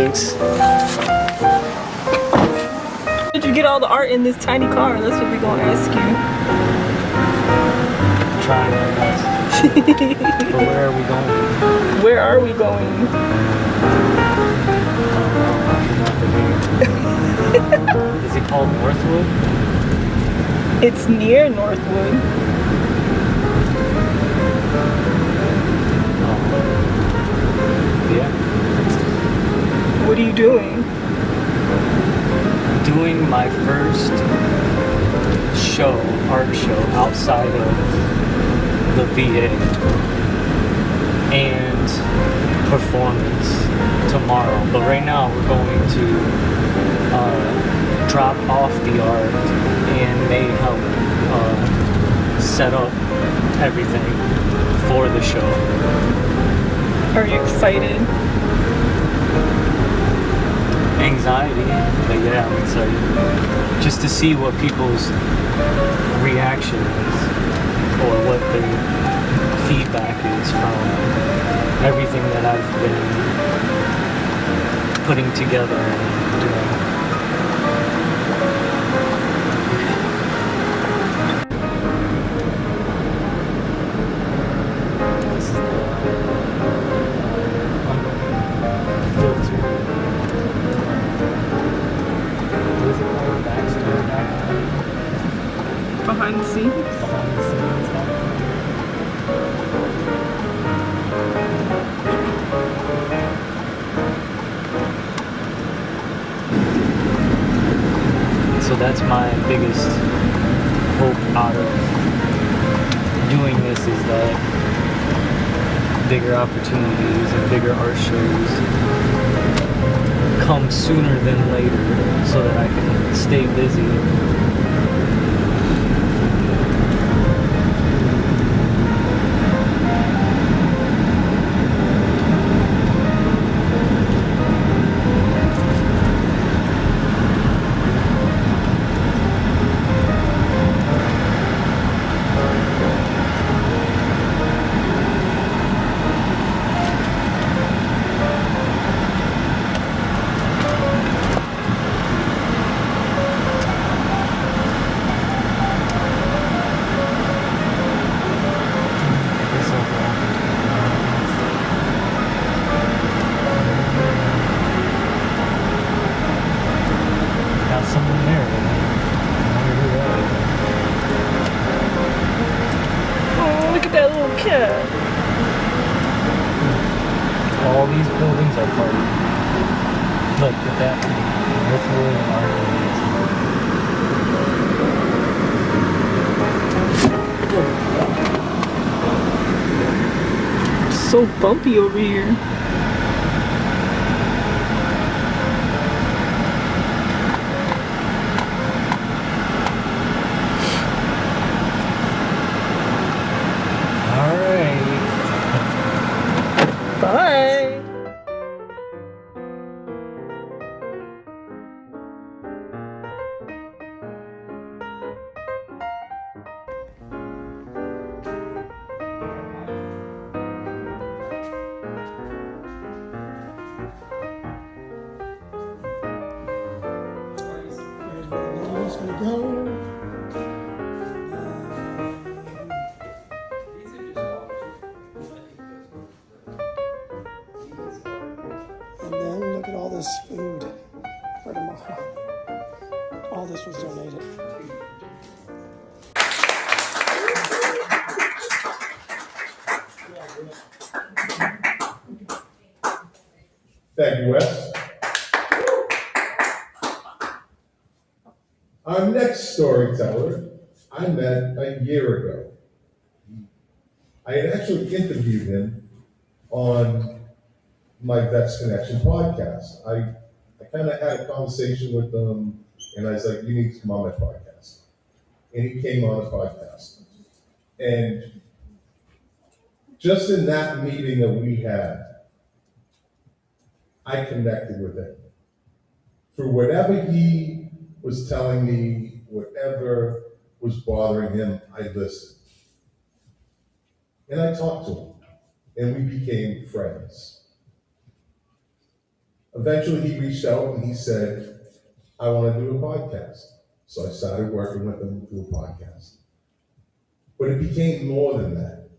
Thanks. Where did you get all the art in this tiny car? That's what we're gonna ask you. Trying my best. But where are we going? Where are we going? Is it called Northwood? It's near Northwood. Yeah. What are you doing? Doing my first art show outside of the VA and performance tomorrow. But right now we're going to drop off the art and may help set up everything for the show. Are you excited? Anxiety, but yeah, I'm excited. Just to see what people's reaction is or what their feedback is from everything that I've been putting together and doing. This is the Unfiltered. What is it called? Backstory? Behind the scenes? Behind the scenes stuff. So that's my biggest hope out of doing this, is that bigger opportunities and bigger art shows come sooner than later so that I can stay busy. Got someone there. I wonder who that is. Oh, look at that little cat. All these buildings are part of it. Look at that. Northwood Art. It's so bumpy over here. Bye. It's gonna go. And then look at all this food for tomorrow. All this was donated. Thank you, Wes. Our next storyteller I met a year ago. I had actually interviewed him on my Vets Connection podcast. I kind of had a conversation with him, and I was like, you need to come on my podcast. And he came on the podcast. And just in that meeting that we had, I connected with him. Through whatever he was telling me, whatever was bothering him, I listened. And I talked to him, and we became friends. eventually he reached out and he said, I want to do a podcast. So I started working with him to do a podcast. But it became more than that.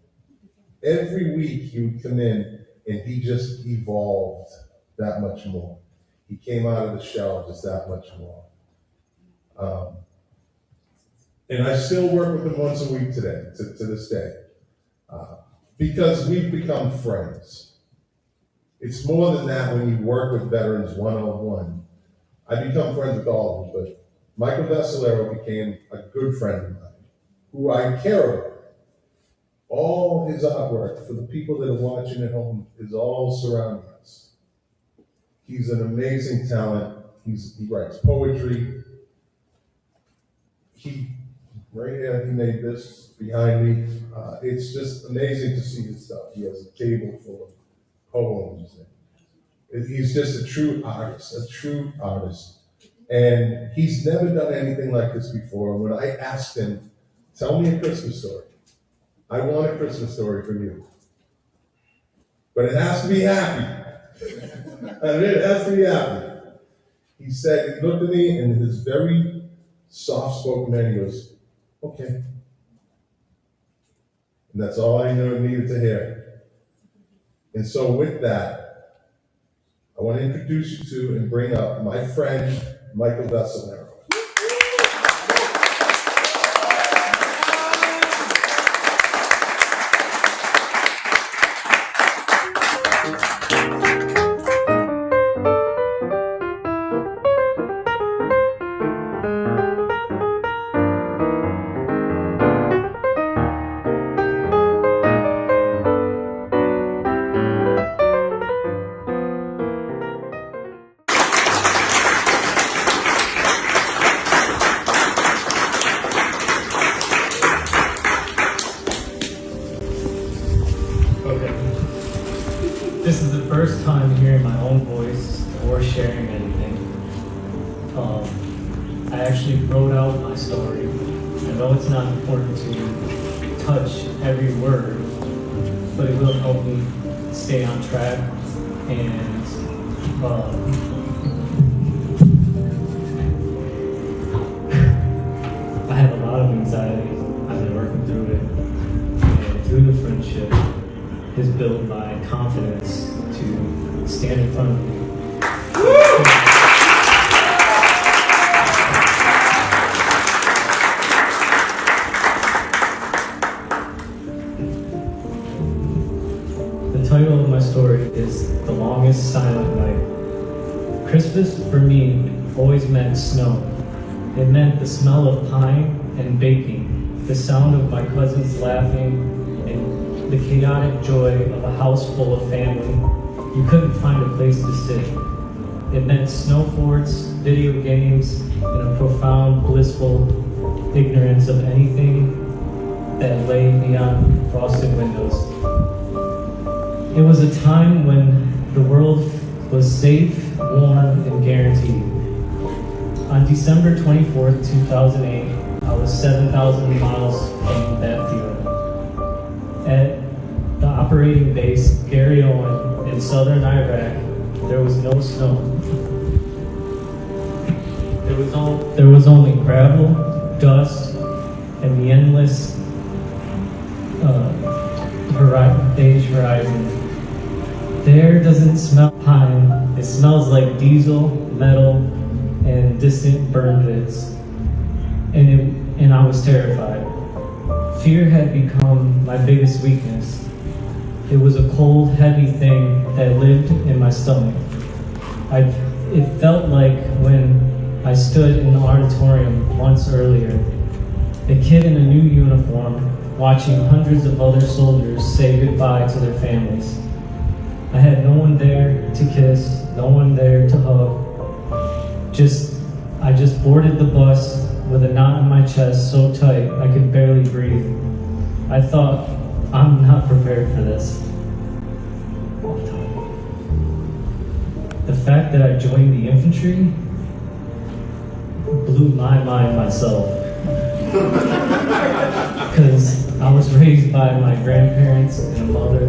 Every week he would come in and he just evolved that much more. He came out of the shell just that much more. And I still work with him once a week today, to this day, because we've become friends. It's more than that when you work with veterans one-on-one. I become friends with all of them, but Michael Vassalero became a good friend of mine, who I care about. All his artwork, for the people that are watching at home, is all surrounding us. He's an amazing talent. He writes poetry. Right here, he made this behind me. It's just amazing to see his stuff. He has a table full of poems. He's just a true artist. And he's never done anything like this before. When I asked him, tell me a Christmas story. I want a Christmas story from you. But it has to be happy. And it has to be happy. He said, he looked at me in his very soft-spoken manner, he goes, okay. And that's all I needed to hear. And so with that, I want to introduce you to and bring up my friend, Michael Vassalero. This is the first time hearing my own voice or sharing anything. I actually wrote out my story. I know it's not important to touch every word, but it will help me stay on track. And I have a lot of anxiety. I've been working through it. And through the friendship, has built my confidence to stand in front of you. The title of my story is The Longest Silent Night. Christmas for me always meant snow. It meant the smell of pine and baking, the sound of my cousins laughing, and the chaotic joy of a house full of family. You couldn't find a place to sit. It meant snow forts, video games, and a profound, blissful ignorance of anything that lay beyond frosted windows. It was a time when the world was safe, warm, and guaranteed. On December 24th, 2008, I was 7,000 miles from that field. At the operating base, Gary Owen, in southern Iraq, there was no snow. There was only gravel, dust, and the endless beige horizon. The air doesn't smell pine. It smells like diesel, metal, and distant burn pits. And I was terrified. Fear had become my biggest weakness. It was a cold, heavy thing that lived in my stomach. It felt like when I stood in the auditorium months earlier, a kid in a new uniform watching hundreds of other soldiers say goodbye to their families. I had no one there to kiss, no one there to hug. I just boarded the bus with a knot in my chest so tight I could barely breathe. I thought, I'm not prepared for this. The fact that I joined the infantry blew my mind myself. Because I was raised by my grandparents and a mother,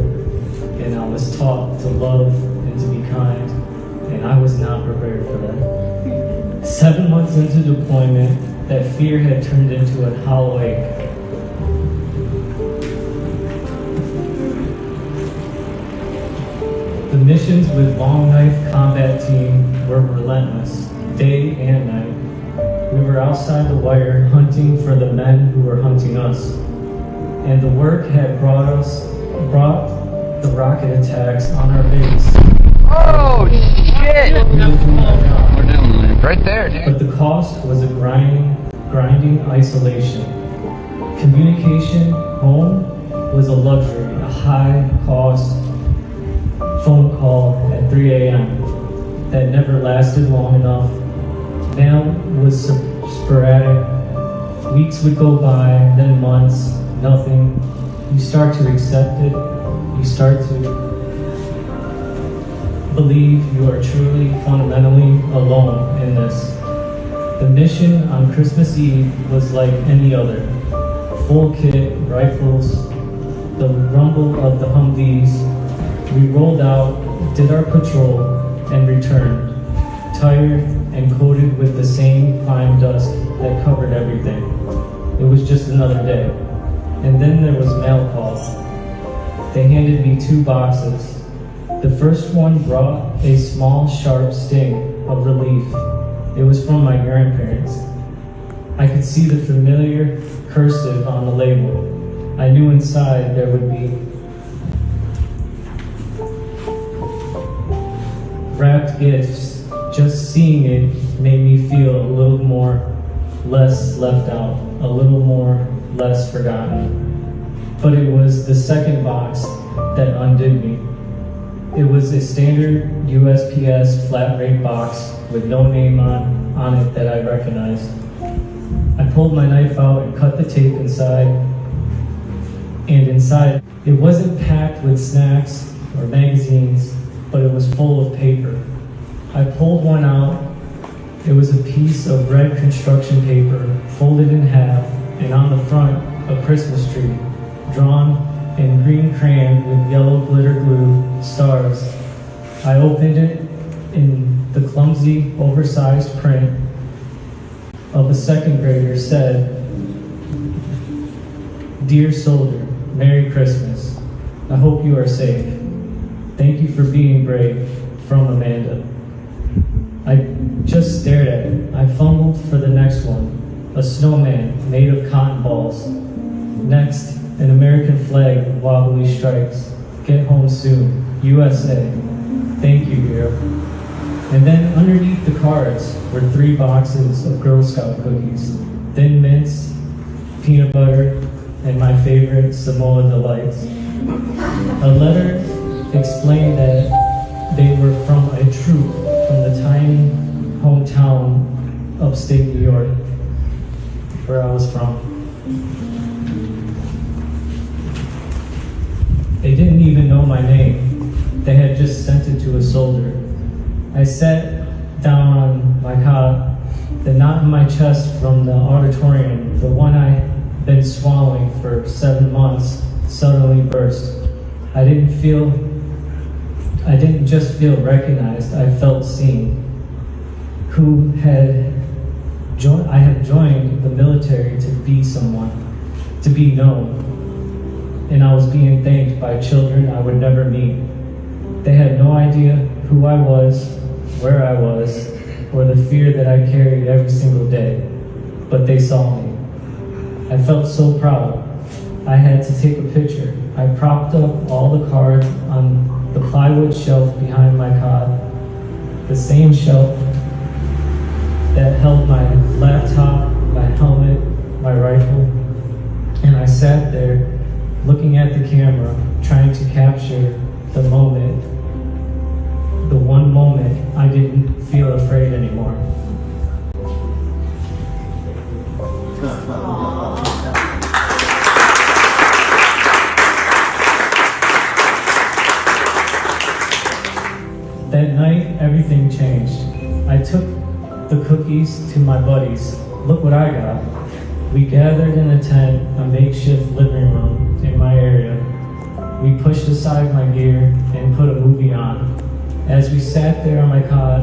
and I was taught to love and to be kind. and I was not prepared for that. 7 months into deployment, that fear had turned into a hollow ache. The missions with Long Knife Combat Team were relentless, day and night. We were outside the wire hunting for the men who were hunting us. And the work had brought the rocket attacks on our base. Oh, shit! We're down right there, dude. But the cost was a grinding isolation. Communication home was a luxury, a high-cost phone call at 3 a.m. that never lasted long enough. Mail was sporadic. Weeks would go by, then months, nothing. You start to accept it. You start to believe you are truly, fundamentally alone in this. The mission on Christmas Eve was like any other. Full kit, rifles, the rumble of the Humvees. We rolled out, did our patrol, and returned, tired and coated with the same fine dust that covered everything. It was just another day. And then there was mail calls. They handed me 2 boxes. The first one brought a small, sharp sting of relief. It was from my grandparents. I could see the familiar cursive on the label. I knew inside there would be wrapped gifts. Just seeing it made me feel a little more less left out, a little more less forgotten. But it was the second box that undid me. It was a standard USPS flat rate box with no name on it that I recognized. I pulled my knife out and cut the tape inside. And inside, it wasn't packed with snacks or magazines, but it was full of paper. I pulled one out. It was a piece of red construction paper folded in half, and on the front, a Christmas tree, drawn in green crayon with yellow glitter glue stars. I opened it in the clumsy, oversized print of a second grader said, "Dear soldier, Merry Christmas. I hope you are safe. Thank you for being brave. From Amanda." I just stared at it. I fumbled for the next one. A snowman made of cotton balls. Next, an American flag with wobbly stripes. Get home soon. USA. Thank you, hero. And then underneath the cards were 3 boxes of Girl Scout cookies. Thin mints, peanut butter, and my favorite, Samoa Delights. A letter explained that they were from a troop from the tiny hometown upstate New York, where I was from. They didn't even know my name. They had just sent it to a soldier. I sat down on my cot. The knot in my chest from the auditorium, the one I'd been swallowing for 7 months, suddenly burst. I didn't just feel recognized, I felt seen. I have joined the military to be someone, to be known. And I was being thanked by children I would never meet. They had no idea who I was, where I was, or the fear that I carried every single day. But they saw me. I felt so proud. I had to take a picture. I propped up all the cards on the plywood shelf behind my cot, the same shelf that held my laptop, my helmet, my rifle. And I sat there looking at the camera, trying to capture the moment, the one moment I didn't feel afraid anymore. That night, everything changed. I took the cookies to my buddies. Look what I got. We gathered in a tent, a makeshift living room in my area. We pushed aside my gear and put a movie on. As we sat there on my cot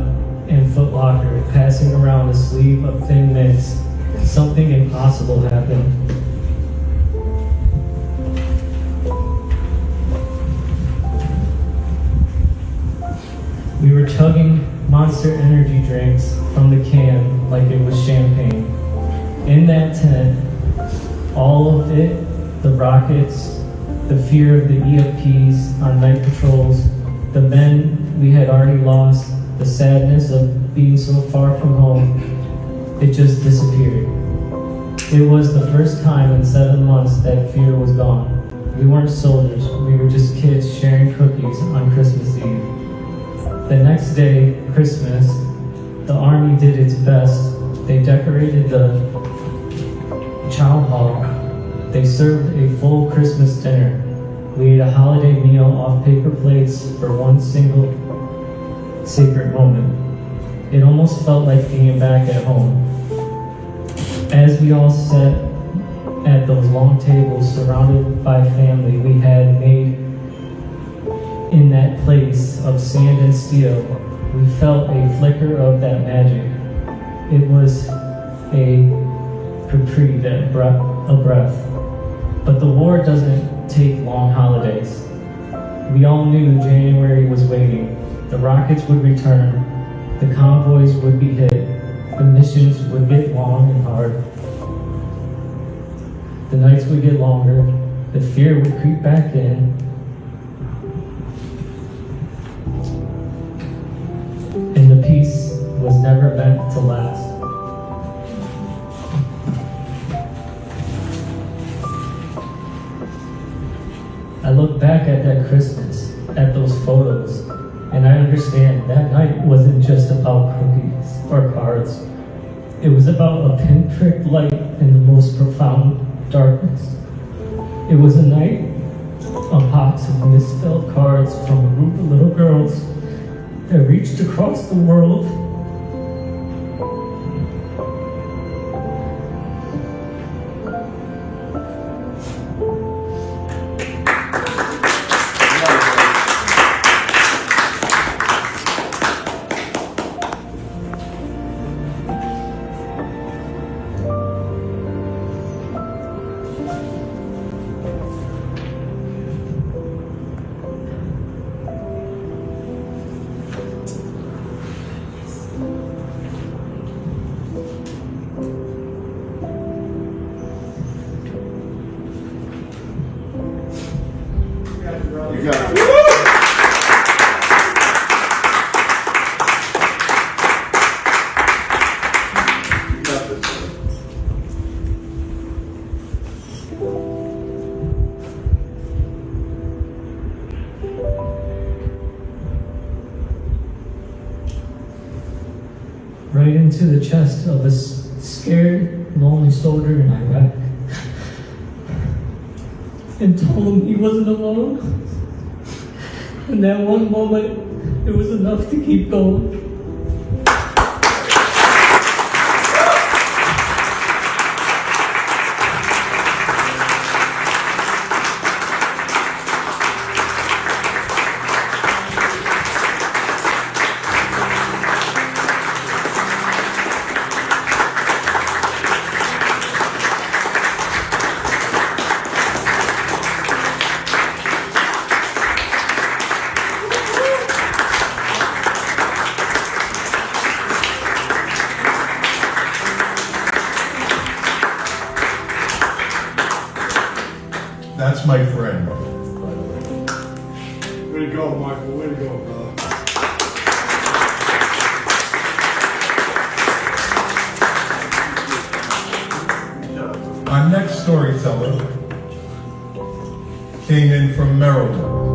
in Foot Locker, passing around a sleeve of thin mints, something impossible happened. We were chugging Monster Energy drinks from the can like it was champagne. In that tent, all of it, the rockets, the fear of the EFPs on night patrols, the men we had already lost, the sadness of being so far from home, it just disappeared. It was the first time in 7 months that fear was gone. We weren't soldiers, we were just kids sharing cookies on Christmas Eve. The next day, Christmas, the Army did its best. They decorated the chow hall. They served a full Christmas dinner. We ate a holiday meal off paper plates for one single sacred moment. It almost felt like being back at home. As we all sat at those long tables surrounded by family we had made in that place of sand and steel, we felt a flicker of that magic. It was a reprieve, a breath. But the war doesn't take long holidays. We all knew January was waiting. The rockets would return, the convoys would be hit, the missions would get long and hard. The nights would get longer, the fear would creep back in. And the peace was never meant to last. I look back at that Christmas, at those photos, and I understand that night wasn't just about cookies or cards. It was about a pinprick light in the most profound darkness. It was a night, a box of misspelled cards from a group of little girls that reached across the world. You got it. You got this. Right into the chest of a scared, lonely soldier in Iraq. And told him he wasn't alone. In that one moment, it was enough to keep going. That's my friend. Way to go, Michael. Way to go, brother. Our next storyteller came in from Maryland.